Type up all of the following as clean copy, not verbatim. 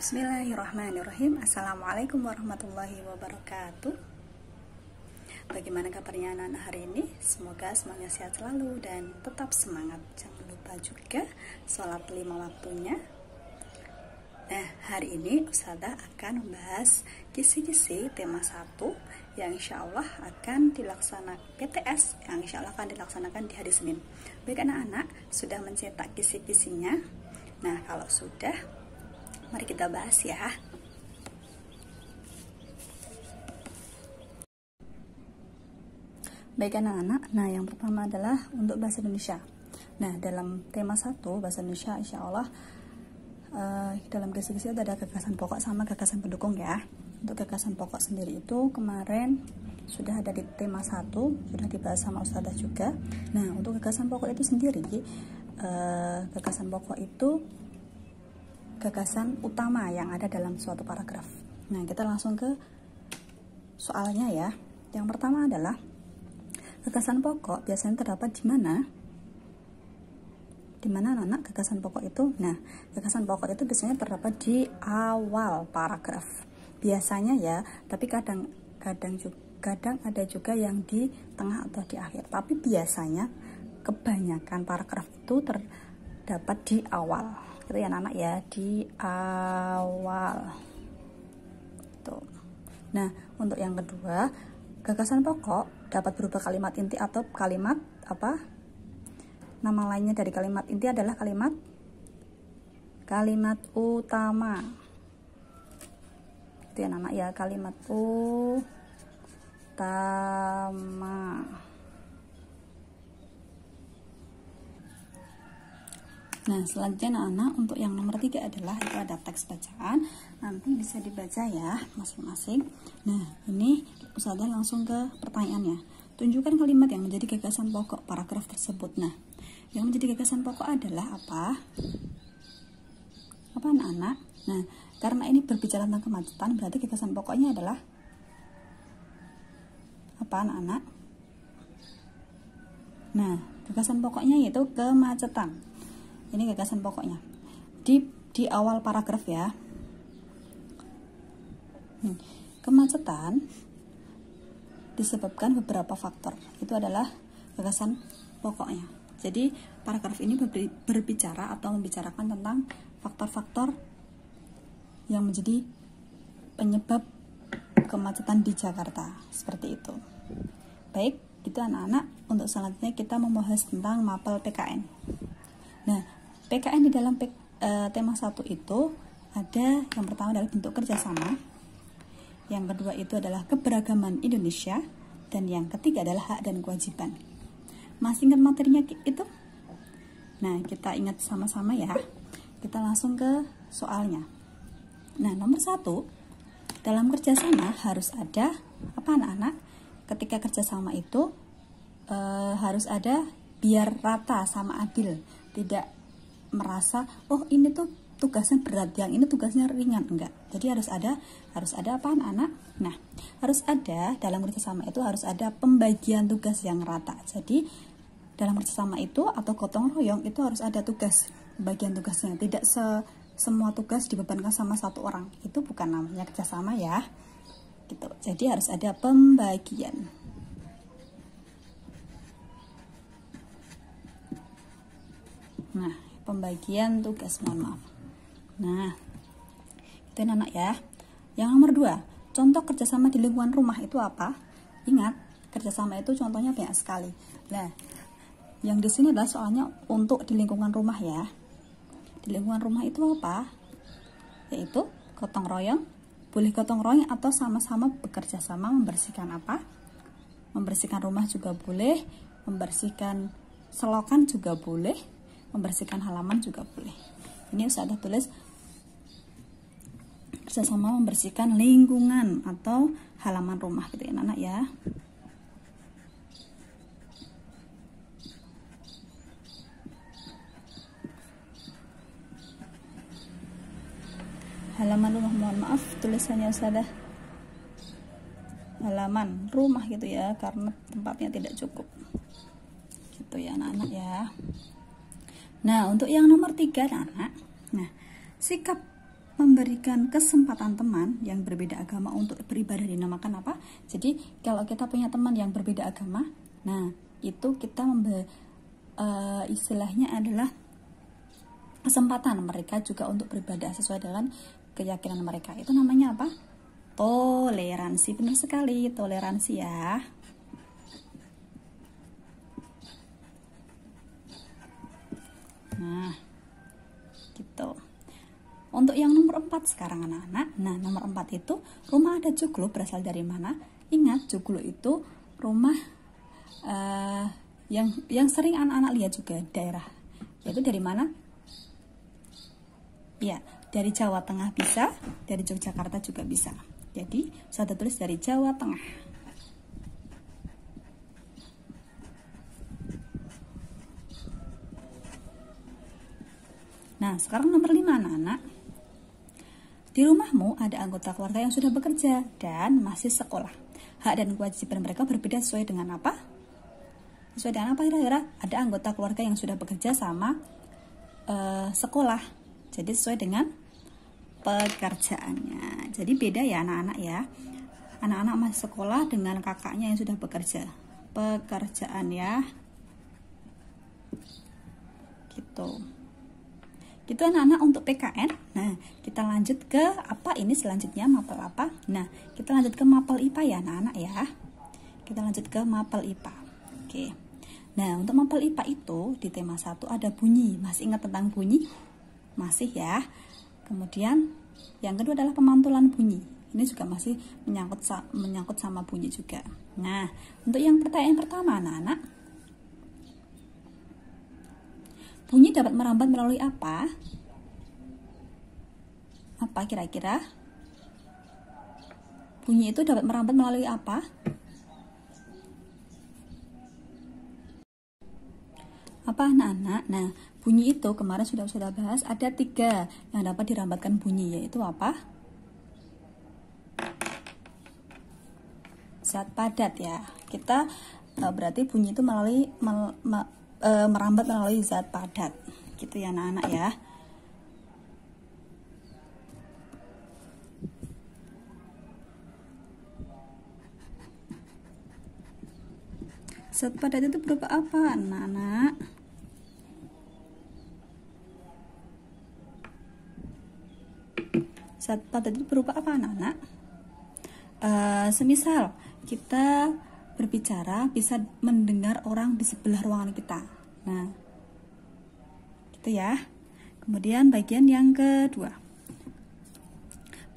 Bismillahirrahmanirrahim. Assalamualaikum warahmatullahi wabarakatuh. Bagaimana kabarnya anak-anak hari ini? Semoga semuanya sehat selalu dan tetap semangat. Jangan lupa juga sholat 5 waktunya. Nah, hari ini Ustazah akan membahas kisi-kisi tema 1 yang insya Allah akan dilaksanakan PTS, yang insya Allah akan dilaksanakan di hari Senin. Baik anak-anak, sudah mencetak kisi-kisinya? Nah, kalau sudah, mari kita bahas ya. Baik anak-anak, nah yang pertama adalah untuk bahasa Indonesia. Nah, dalam tema 1 bahasa Indonesia insya Allah dalam kisi-kisi ada gagasan pokok sama gagasan pendukung ya. Untuk gagasan pokok sendiri itu kemarin sudah ada di tema 1, sudah dibahas sama Ustazah juga. Nah, untuk gagasan pokok itu sendiri, gagasan pokok itu gagasan utama yang ada dalam suatu paragraf. Nah, kita langsung ke soalnya ya. Yang pertama adalah gagasan pokok biasanya terdapat di mana? Di mana anak gagasan pokok itu? Nah, gagasan pokok itu biasanya terdapat di awal paragraf. Biasanya ya, tapi kadang ada juga yang di tengah atau di akhir. Tapi biasanya kebanyakan paragraf itu terdapat di awal. Gitu ya anak-anak ya, di awal. Tuh. Nah, untuk yang kedua, gagasan pokok dapat berupa kalimat inti atau kalimat apa? Nama lainnya dari kalimat inti adalah kalimat utama. Itu ya anak-anak ya, kalimat utama. Nah, selanjutnya anak-anak untuk yang nomor 3 adalah itu ada teks bacaan. Nanti bisa dibaca ya masing-masing. Nah, ini Ustazah langsung ke pertanyaannya. Tunjukkan kalimat yang menjadi gagasan pokok paragraf tersebut. Nah, yang menjadi gagasan pokok adalah apa? Apa anak-anak? Nah, karena ini berbicara tentang kemacetan, berarti gagasan pokoknya adalah apa anak-anak? Nah, gagasan pokoknya yaitu kemacetan. Ini gagasan pokoknya di awal paragraf ya. Kemacetan disebabkan beberapa faktor. Itu adalah gagasan pokoknya. Jadi paragraf ini berbicara atau membicarakan tentang faktor-faktor yang menjadi penyebab kemacetan di Jakarta. Seperti itu. Baik, itu anak-anak. Untuk selanjutnya kita membahas tentang mapel PKN. Nah, PKN di dalam tema 1 itu ada yang pertama adalah bentuk kerjasama, yang kedua itu adalah keberagaman Indonesia, dan yang ketiga adalah hak dan kewajiban. Masih ingat materinya itu? Nah, kita ingat sama-sama ya. Kita langsung ke soalnya. Nah, nomor 1, dalam kerjasama harus ada apa anak-anak? Ketika kerjasama itu harus ada biar rata sama adil. Tidak merasa oh ini tuh tugasnya berat, yang ini tugasnya ringan, enggak. Jadi harus ada apa anak-anak? Nah, harus ada dalam kerjasama itu harus ada pembagian tugas yang rata. Jadi dalam kerjasama itu atau gotong royong itu harus ada tugas, bagian tugasnya. Tidak semua tugas dibebankan sama satu orang. Itu bukan namanya kerjasama ya. Gitu. Jadi harus ada pembagian. Nah, pembagian tugas, mohon maaf. Nah, itu anak ya. Yang nomor 2, contoh kerjasama di lingkungan rumah itu apa? Ingat, kerjasama itu contohnya banyak sekali. Nah, yang di sini adalah soalnya untuk di lingkungan rumah ya. Di lingkungan rumah itu apa? Yaitu gotong royong. Boleh gotong royong atau sama-sama bekerja sama membersihkan apa? Membersihkan rumah juga boleh, membersihkan selokan juga boleh, membersihkan halaman juga boleh. Ini Ustazah tulis bersama membersihkan lingkungan atau halaman rumah gitu ya anak-anak ya. Halaman rumah, mohon maaf tulisannya Ustazah halaman rumah gitu ya, karena tempatnya tidak cukup. Gitu ya anak-anak ya. Nah, untuk yang nomor 3 anak, nah sikap memberikan kesempatan teman yang berbeda agama untuk beribadah dinamakan apa? Jadi kalau kita punya teman yang berbeda agama, nah itu kita istilahnya adalah kesempatan mereka juga untuk beribadah sesuai dengan keyakinan mereka. Itu namanya apa? Toleransi. Benar sekali, toleransi ya. Nah, gitu. Untuk yang nomor 4 sekarang anak-anak. Nah, nomor 4 itu rumah ada joglo berasal dari mana? Ingat, joglo itu rumah yang sering anak-anak lihat juga daerah. Yaitu dari mana? Ya, dari Jawa Tengah bisa, dari Yogyakarta juga bisa. Jadi, saya tulis dari Jawa Tengah. Nah, sekarang nomor 5 anak-anak. Di rumahmu ada anggota keluarga yang sudah bekerja dan masih sekolah. Hak dan kewajiban mereka berbeda sesuai dengan apa? Sesuai dengan apa kira-kira? Ada anggota keluarga yang sudah bekerja sama sekolah. Jadi sesuai dengan pekerjaannya. Jadi beda ya anak-anak ya. Anak-anak masih sekolah dengan kakaknya yang sudah bekerja. Pekerjaan ya. Gitu. Gitu anak-anak untuk PKN. Nah, kita lanjut ke apa ini selanjutnya, mapel apa? Nah, kita lanjut ke mapel IPA ya anak-anak ya. Kita lanjut ke mapel IPA. Oke. Nah, untuk mapel IPA itu di tema 1 ada bunyi. Masih ingat tentang bunyi? Masih ya. Kemudian yang kedua adalah pemantulan bunyi. Ini juga masih menyangkut sama bunyi juga. Nah, untuk yang pertanyaan pertama anak-anak, bunyi dapat merambat melalui apa? Apa kira-kira? Bunyi itu dapat merambat melalui apa? Apa anak-anak? Nah, bunyi itu kemarin sudah bahas, ada 3 yang dapat dirambatkan bunyi, yaitu apa? Zat padat ya. Kita berarti bunyi itu merambat melalui zat padat. Gitu ya anak-anak ya. Zat padat itu berupa apa anak-anak? Zat padat itu berupa apa anak-anak? Semisal kita berbicara bisa mendengar orang di sebelah ruangan kita. Nah, gitu ya. Kemudian bagian yang kedua,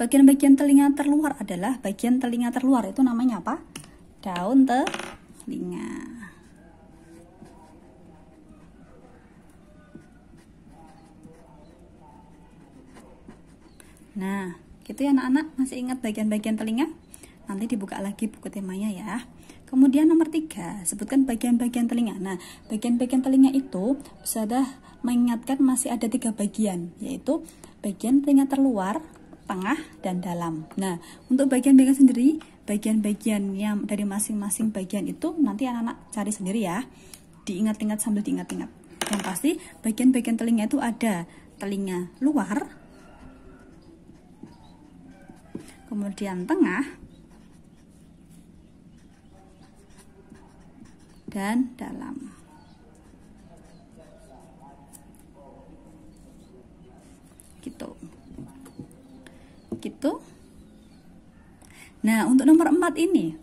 bagian-bagian telinga terluar adalah bagian telinga terluar itu namanya apa? Daun telinga. Nah, gitu ya anak-anak, masih ingat bagian-bagian telinga? Nanti dibuka lagi buku temanya ya. Kemudian nomor 3, sebutkan bagian-bagian telinga. Nah, bagian-bagian telinga itu sudah mengingatkan masih ada 3 bagian, yaitu bagian telinga terluar, tengah, dan dalam. Nah, untuk bagian-bagian sendiri, bagian-bagian yang dari masing-masing bagian itu nanti anak-anak cari sendiri ya. Diingat-ingat sambil diingat-ingat. Yang pasti bagian-bagian telinga itu ada telinga luar, kemudian tengah, dan dalam. Gitu. Nah, untuk nomor 4 ini,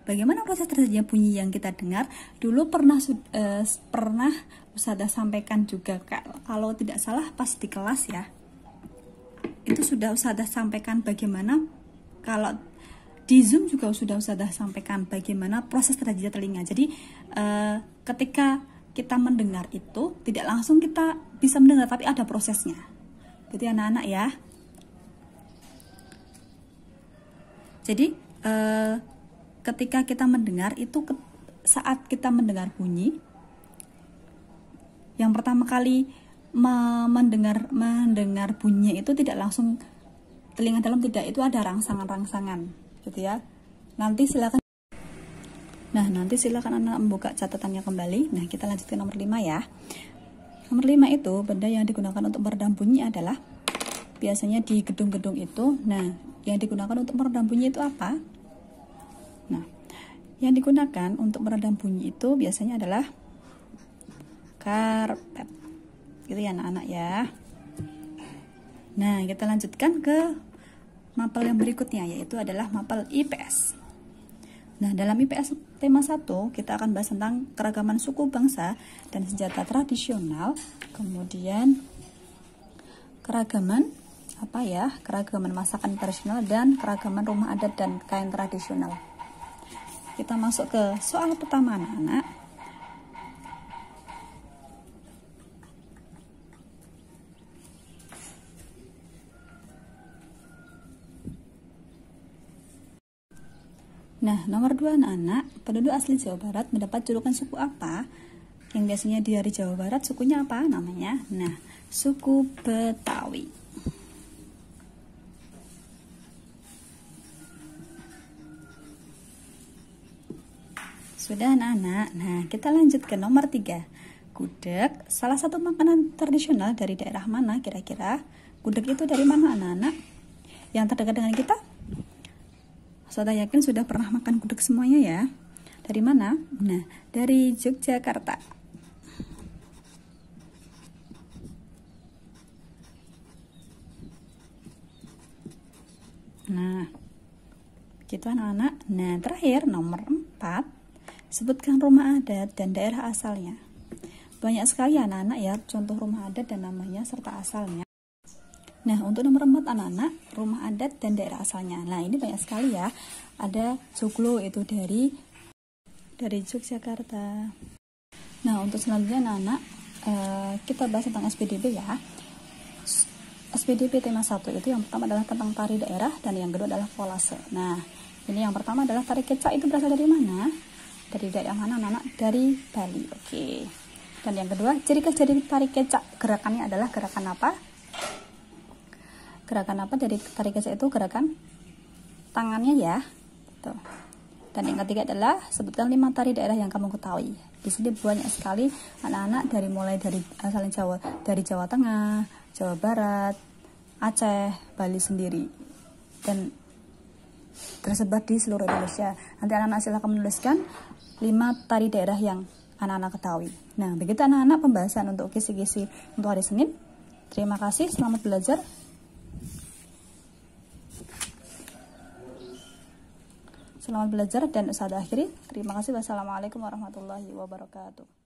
bagaimana proses terjadinya bunyi yang kita dengar? Dulu pernah Ustazah sampaikan juga, kalau tidak salah pas di kelas ya. Itu sudah Ustazah sampaikan bagaimana, kalau di Zoom juga sudah Ustazah sampaikan bagaimana proses terjadinya telinga. Jadi ketika kita mendengar itu tidak langsung kita bisa mendengar, tapi ada prosesnya. Gitu ya anak-anak ya. Jadi ketika kita mendengar itu saat kita mendengar bunyi, yang pertama kali mendengar bunyi itu tidak langsung telinga dalam, tidak, itu ada rangsangan gitu ya. Nanti silakan anak membuka catatannya kembali. Nah, kita lanjut ke nomor 5 ya. Nomor 5 itu benda yang digunakan untuk meredam bunyi adalah biasanya di gedung-gedung itu. Nah, yang digunakan untuk meredam bunyi itu apa? Nah, yang digunakan untuk meredam bunyi itu biasanya adalah karpet. Gitu ya anak-anak ya. Nah, kita lanjutkan ke mapel yang berikutnya, yaitu adalah mapel IPS. Nah, dalam IPS tema 1 kita akan bahas tentang keragaman suku, bangsa, dan senjata tradisional. Kemudian keragaman keragaman masakan tradisional dan keragaman rumah adat dan kain tradisional. Kita masuk ke soal pertama anak-anak. Nah, nomor 2 anak-anak, penduduk asli Jawa Barat mendapat julukan suku apa? Yang biasanya dari Jawa Barat, sukunya apa namanya? Nah, suku Betawi. Sudah anak-anak. Nah, kita lanjut ke nomor 3. Gudeg, salah satu makanan tradisional dari daerah mana kira-kira? Gudeg itu dari mana anak-anak? Yang terdekat dengan kita? Saya yakin sudah pernah makan gudeg semuanya ya. Dari mana? Nah, dari Yogyakarta. Nah, gitu anak-anak. Nah, terakhir nomor 4. Sebutkan rumah adat dan daerah asalnya. Banyak sekali anak-anak ya contoh rumah adat dan namanya serta asalnya. Nah, untuk nomor 4 anak-anak, rumah adat dan daerah asalnya. Nah, ini banyak sekali ya. Ada Joglo itu dari Yogyakarta. Nah, untuk selanjutnya anak-anak, kita bahas tentang SPDB ya. SPDB tema 1 itu yang pertama adalah tentang tari daerah dan yang kedua adalah kolase. Nah, ini yang pertama adalah tari kecak, itu berasal dari mana? Dari daerah mana anak-anak? Dari Bali. Oke. Dan yang kedua, ciri khas dari tari kecak, gerakannya adalah gerakan apa? Gerakan apa dari tari kecak itu? Gerakan tangannya ya. Tuh. Dan yang ketiga adalah sebutkan 5 tari daerah yang kamu ketahui. Di sini banyak sekali anak-anak mulai dari asal Jawa, dari Jawa Tengah, Jawa Barat, Aceh, Bali sendiri, dan tersebar di seluruh Indonesia. Nanti anak-anak silakan menuliskan 5 tari daerah yang anak-anak ketahui. Nah, begitu anak-anak pembahasan untuk kisi-kisi untuk hari Senin. Terima kasih, selamat belajar. Selamat belajar dan usaha akhiri. Terima kasih. Wassalamualaikum warahmatullahi wabarakatuh.